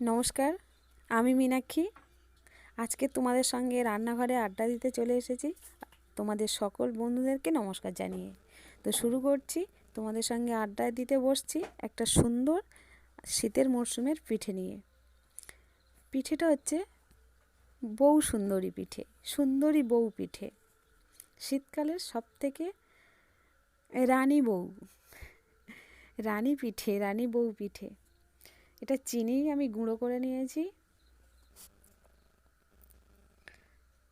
নমস্কার, আমি মীনাক্ষী। আজকে তোমাদের সঙ্গে রান্নাঘরে আড্ডা দিতে চলে এসেছি, তোমাদের সকল বন্ধুদেরকে নমস্কার জানিয়ে। তো শুরু করছি, তোমাদের সঙ্গে আড্ডা দিতে বসছি একটা সুন্দর শীতের মরশুমের পিঠে নিয়ে। পিঠেটা হচ্ছে বউ সুন্দরী পিঠে, সুন্দরী বউ পিঠে, শীতকালের সবথেকে রানী বউ, রানী পিঠে, রানী বউ পিঠে। এটা চিনি আমি গুঁড়ো করে নিয়েছি,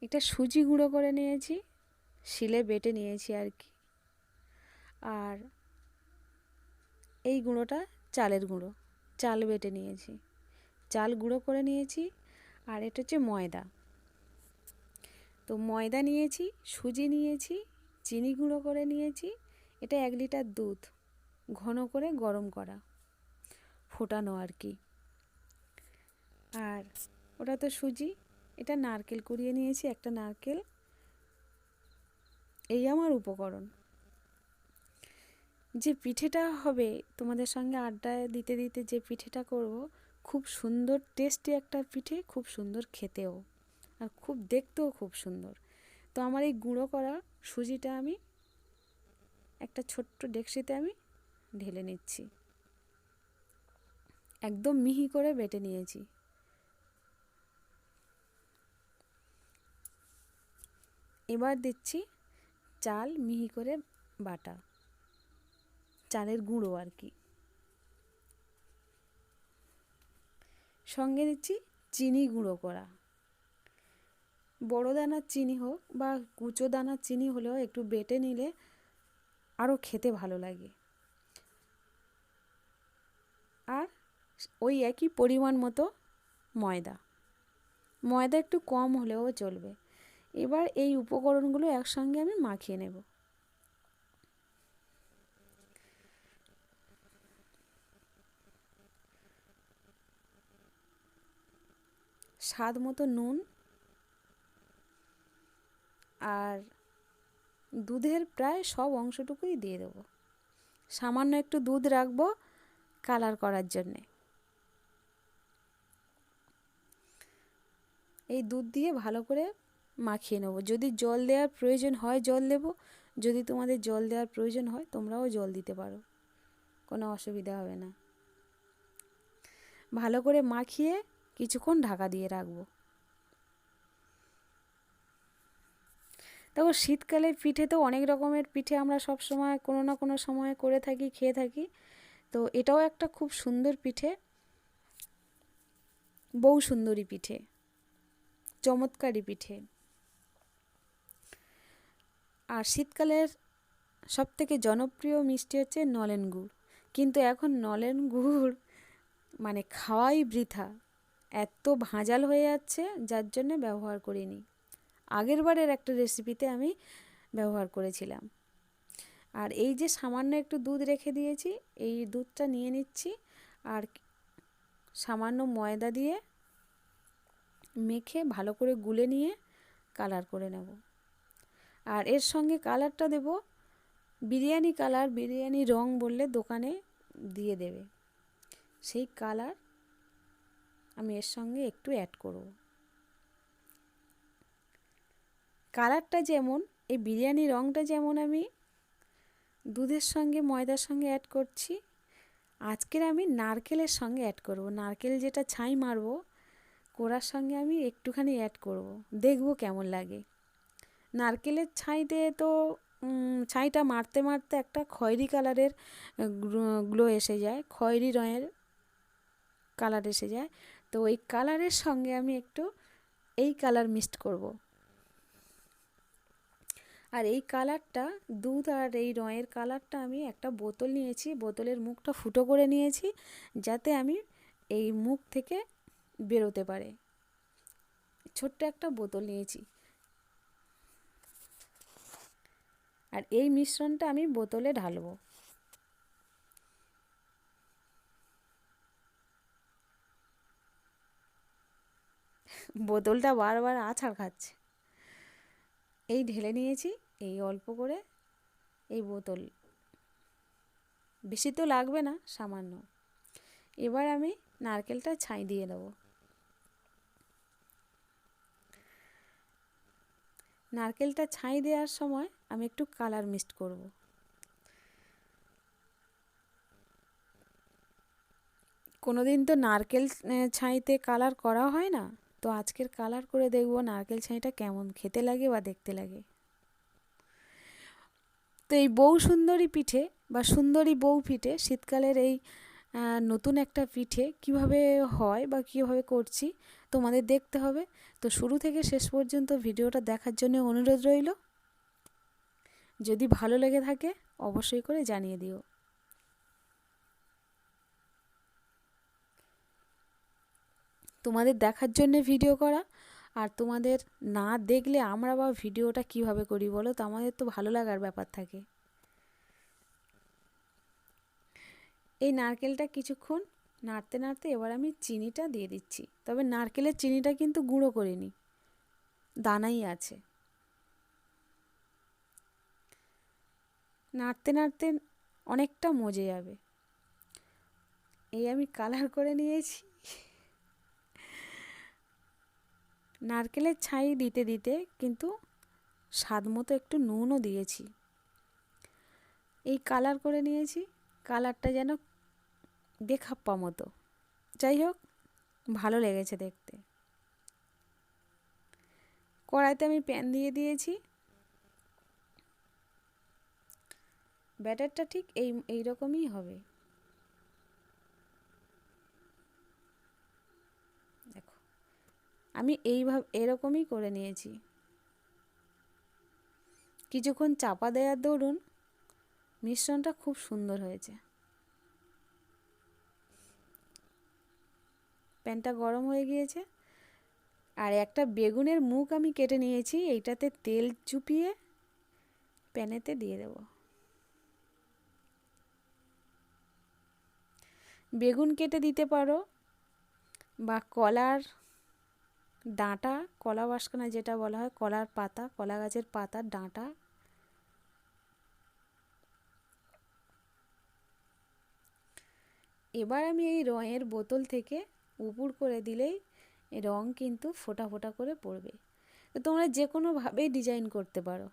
এটা সুজি গুঁড়ো করে নিয়েছি, শিলে বেটে নিয়েছি আর কি। আর এই গুঁড়োটা চালের গুঁড়ো, চাল বেটে নিয়েছি, চাল গুঁড়ো করে নিয়েছি। আর এটা হচ্ছে ময়দা। তো ময়দা নিয়েছি, সুজি নিয়েছি, চিনি গুঁড়ো করে নিয়েছি। এটা 1 লিটার দুধ ঘন করে গরম করা, ফোটানো আর কি। আর ওটা তো সুজি। এটা নারকেল কুড়িয়ে নিয়েছি, একটা নারকেল। এই আমার উপকরণ। যে পিঠেটা হবে, তোমাদের সঙ্গে আড্ডা দিতে দিতে যে পিঠেটা করব, খুব সুন্দর টেস্টি একটা পিঠে, খুব সুন্দর খেতেও, আর খুব দেখতেও খুব সুন্দর। তো আমার এই গুঁড়ো করা সুজিটা আমি একটা ছোট্ট ডেকচিতে আমি ঢেলে নিচ্ছি, একদম মিহি করে বেটে নিয়েছি। এবার দিচ্ছি চাল মিহি করে বাটা, চালের গুঁড়ো আর কি। সঙ্গে দিচ্ছি চিনি গুঁড়ো করা, বড় দানার চিনি হোক বা কুচো দানার চিনি হলেও একটু বেটে নিলে আরও খেতে ভালো লাগে। আর ওই একই পরিমাণ মতো ময়দা, ময়দা একটু কম হলেও চলবে। এবার এই উপকরণগুলো একসঙ্গে আমি মাখিয়ে নেব। স্বাদ মতো নুন, আর দুধের প্রায় সব অংশটুকুই দিয়ে দেবো। সামান্য একটু দুধ রাখবো কালার করার জন্যে। এই দুধ দিয়ে ভালো করে মাখিয়ে নেব। যদি জল দেওয়ার প্রয়োজন হয় জল দেব, যদি তোমাদের জল দেওয়ার প্রয়োজন হয় তোমরাও জল দিতে পারো, কোনো অসুবিধা হবে না। ভালো করে মাখিয়ে কিছুক্ষণ ঢাকা দিয়ে রাখবো। দেখো, শীতকালে পিঠে তো অনেক রকমের পিঠে আমরা সব সময় কোনো না কোনো সময় করে থাকি, খেয়ে থাকি। তো এটাও একটা খুব সুন্দর পিঠে, বউ সুন্দরী পিঠে, চমৎকারী পিঠে। আর শীতকালের সবথেকে জনপ্রিয় মিষ্টি হচ্ছে নলেন গুড়। কিন্তু এখন নলেন গুড় মানে খাওয়াই বৃথা, এত ভাঁজাল হয়ে যাচ্ছে, যার জন্য ব্যবহার করিনি। আগের বারের একটা রেসিপিতে আমি ব্যবহার করেছিলাম। আর এই যে সামান্য একটু দুধ রেখে দিয়েছি, এই দুধটা নিয়ে নিচ্ছি, আর সামান্য ময়দা দিয়ে মেখে ভালো করে গুলে নিয়ে কালার করে নেব। আর এর সঙ্গে কালারটা দেব বিরিয়ানি কালার, বিরিয়ানি রং বললে দোকানে দিয়ে দেবে, সেই কালার আমি এর সঙ্গে একটু অ্যাড করব। কালারটা যেমন, এই বিরিয়ানি রংটা যেমন আমি দুধের সঙ্গে ময়দার সঙ্গে অ্যাড করছি, আজকের আমি নারকেলের সঙ্গে অ্যাড করব। নারকেল যেটা ছাই মারবো কোড়ার সঙ্গে আমি একটুখানি অ্যাড করব, দেখব কেমন লাগে। নারকেলের ছাইতে তো ছাইটা মারতে মারতে একটা খয়েরি কালারের গ্লো এসে যায়, খয়েরি রঙের কালার এসে যায়। তো ওই কালারের সঙ্গে আমি একটু এই কালার মিক্সড করব। আর এই কালারটা, দুধ আর এই রঙের কালারটা আমি একটা বোতল নিয়েছি, বোতলের মুখটা ফুটো করে নিয়েছি যাতে আমি এই মুখ থেকে বেরোতে পারে। ছোট্ট একটা বোতল নিয়েছি, আর এই মিশ্রণটা আমি বোতলে ঢালবো। বোতলটা বারবার আছাড় খাচ্ছে। এই ঢেলে নিয়েছি, এই অল্প করে, এই বোতল বেশি তো লাগবে না, সামান্য। এবার আমি নারকেলটা ছাই দিয়ে দেবো। নারকেলটা ছাই দেওয়ার সময় আমি একটু কালার মিক্সড করব। কোনো দিন তো নারকেল ছাইতে কালার করা হয় না, তো আজকের কালার করে দেখব নারকেল ছাইটা কেমন খেতে লাগে বা দেখতে লাগে। তো এই বউ সুন্দরী পিঠে বা সুন্দরী বউ পিঠে, শীতকালের এই নতুন একটা পিঠে কিভাবে হয় বা কীভাবে করছি তোমাদের দেখতে হবে। তো শুরু থেকে শেষ পর্যন্ত ভিডিওটা দেখার জন্য অনুরোধ রইল। যদি ভালো লেগে থাকে অবশ্যই করে জানিয়ে দিও। তোমাদের দেখার জন্য ভিডিও করা, আর তোমাদের না দেখলে আমরা বা ভিডিওটা কিভাবে করি বলো তো, আমাদের তো ভালো লাগার ব্যাপার থাকে। এই নারকেলটা কিছুক্ষণ নাড়তে নাড়তে এবার আমি চিনিটা দিয়ে দিচ্ছি। তবে নারকেলের চিনিটা কিন্তু গুঁড়ো করিনি, দানাই আছে। নাড়তে নাড়তে অনেকটা মজে যাবে। এই আমি কালার করে নিয়েছি। নারকেলের ছাই দিতে দিতে কিন্তু স্বাদ মতো একটু নুনও দিয়েছি। এই কালার করে নিয়েছি, কালারটা যেন বেখাপ্পা মতো, যাই হোক ভালো লেগেছে দেখতে। কড়াইতে আমি প্যান দিয়ে দিয়েছি। ব্যাটারটা ঠিক এই রকমই হবে। দেখো আমি এরকমই করে নিয়েছি। কিছুক্ষণ চাপা দেওয়ার দরুন মিশ্রণটা খুব সুন্দর হয়েছে। প্যানটা গরম হয়ে গিয়েছে, আর একটা বেগুনের মুখ আমি কেটে নিয়েছি, এইটাতে তেল চুপিয়ে প্যানেতে দিয়ে দেব। বেগুন কেটে দিতে পারো, বা কলার ডাঁটা, কলা বাঁশকানা যেটা বলা হয়, কলার পাতা, কলা গাছের পাতার ডাঁটা। এবার আমি এই রঙের বোতল থেকে উপর করে দিলেই রং কিন্তু ফোঁটা ফোঁটা করে পড়বে। তো তোমরা যে কোনোভাবেই ডিজাইন করতে পারো।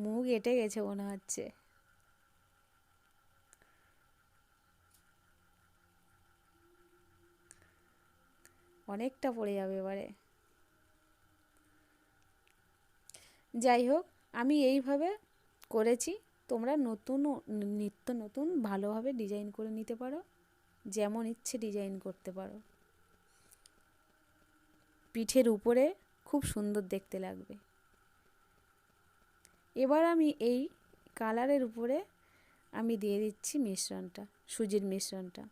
মুখ এঁটে গেছে মনে হচ্ছে। অনেকটা পড়ে যাবে এবারে। যাই হোক আমি এইভাবে করেছি, তোমরা নিত্য নতুন ভালোভাবে ডিজাইন করে নিতে পারো, যেমন ইচ্ছে ডিজাইন করতে পারো। পিঠের উপরে খুব সুন্দর দেখতে লাগবে। এবার আমি এই কালারের উপরে আমি দিয়ে দিচ্ছি মিশ্রণটা, সুজির মিশ্রণটা।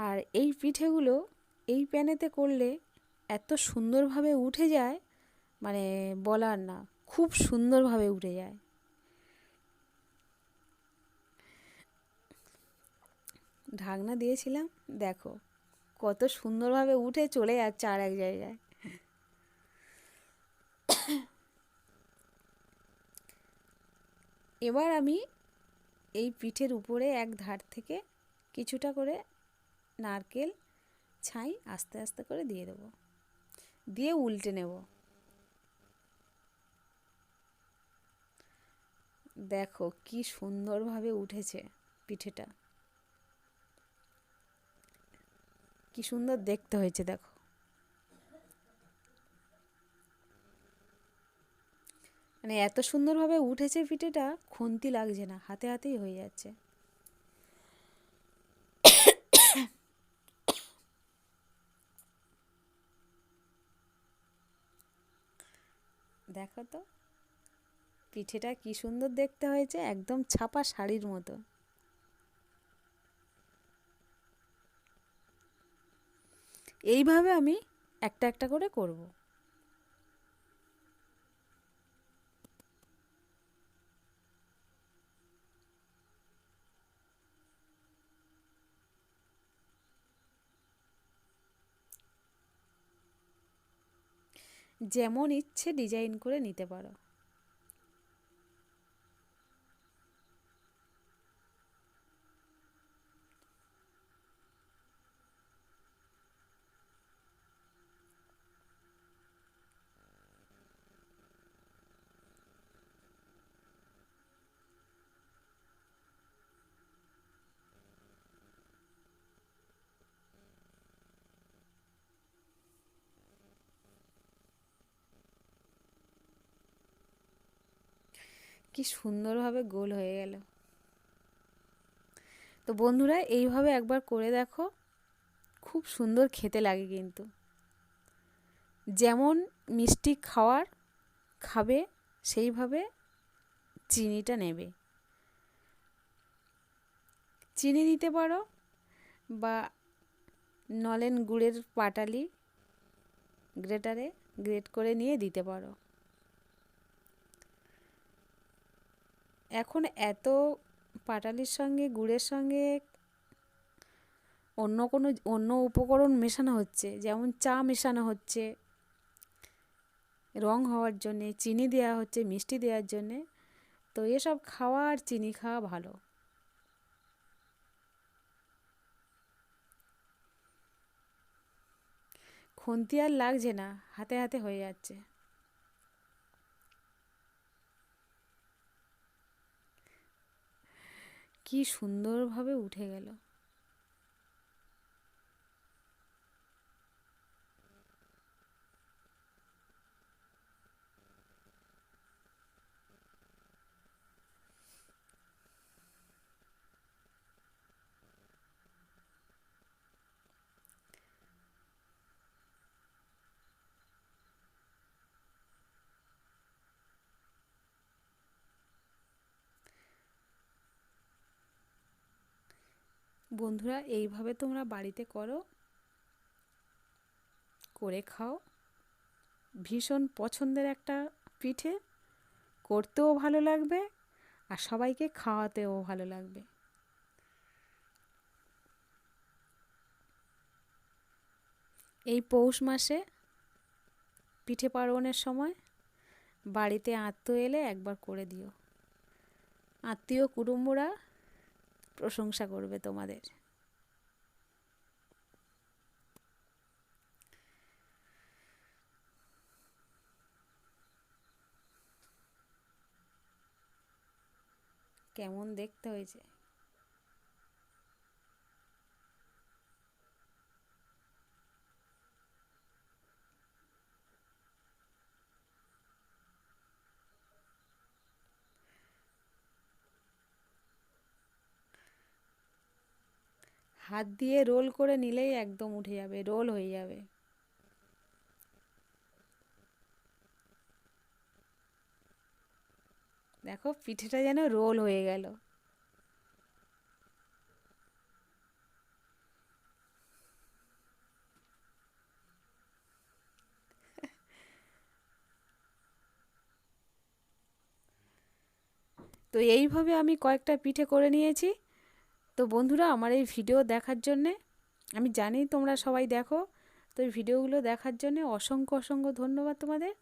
আর এই পিঠেগুলো এই প্যানেতে করলে এত সুন্দরভাবে উঠে যায়, মানে বলার না, খুব সুন্দরভাবে উঠে যায়। ঢাকনা দিয়েছিলাম, দেখো কত সুন্দরভাবে উঠে চলে যাচ্ছে আর এক জায়গায়। এবার আমি এই পিঠের উপরে এক ধার থেকে কিছুটা করে নারকেল ছাই আস্তে আস্তে করে দিয়ে দেব, দিয়ে উল্টে নেব। দেখো কি সুন্দরভাবে উঠেছে পিঠেটা, কি সুন্দর দেখতে হয়েছে দেখো। মানে এত সুন্দরভাবে উঠেছে পিঠেটা, খুন্তি লাগছে না, হাতে হাতেই হয়ে যাচ্ছে। দেখো তো পিঠেটা কি সুন্দর দেখতে হয়েছে, একদম ছাপা শাড়ির মতো। এইভাবে আমি একটা একটা করে করব। যেমন ইচ্ছে ডিজাইন করে নিতে পারো। কি সুন্দরভাবে গোল হয়ে গেল। তো বন্ধুরা এইভাবে একবার করে দেখো, খুব সুন্দর খেতে লাগে কিন্তু। যেমন মিষ্টি খাবে সেইভাবে চিনিটা নেবে। চিনি দিতে পারো বা নলেন গুড়ের পাটালি গ্রেটারে গ্রেট করে নিয়ে দিতে পারো। এখন এত পাটালির সঙ্গে গুড়ের সঙ্গে অন্য উপকরণ মেশানো হচ্ছে, যেমন চা মেশানো হচ্ছে রং হওয়ার জন্যে, চিনি দেওয়া হচ্ছে মিষ্টি দেওয়ার জন্যে। তো এসব খাওয়া আর চিনি খাওয়া ভালো। খুন্তি আর লাগছে না, হাতে হাতে হয়ে যাচ্ছে। কি সুন্দরভাবে উঠে গেল। বন্ধুরা এইভাবে তোমরা বাড়িতে করো, করে খাও। ভীষণ পছন্দের একটা পিঠে, করতেও ভালো লাগবে আর সবাইকে খাওয়াতেও ভালো লাগবে। এই পৌষ মাসে পিঠে পার্বণের সময় বাড়িতে আত্মীয় এলে একবার করে দিও। আত্মীয় কুটুম্বরা প্রশংসা করবে তোমাদের। কেমন দেখতে হয়েছে। হাত দিয়ে রোল করে নিলেই একদম উঠে যাবে, রোল হয়ে যাবে। দেখো পিঠেটা যেন রোল হয়ে গেল। তো এইভাবে আমি কয়েকটা পিঠে করে নিয়েছি। তো বন্ধুরা আমার এই ভিডিও দেখার জন্যে, আমি জানি তোমরা সবাই দেখো, তো এই ভিডিওগুলো দেখার জন্যে অসংখ্য অসংখ্য ধন্যবাদ তোমাদের।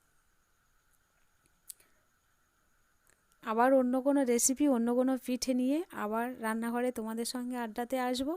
আবার অন্য কোনো রেসিপি, অন্য কোনো পিঠে নিয়ে আবার রান্নাঘরে তোমাদের সঙ্গে আড্ডাতে আসবো।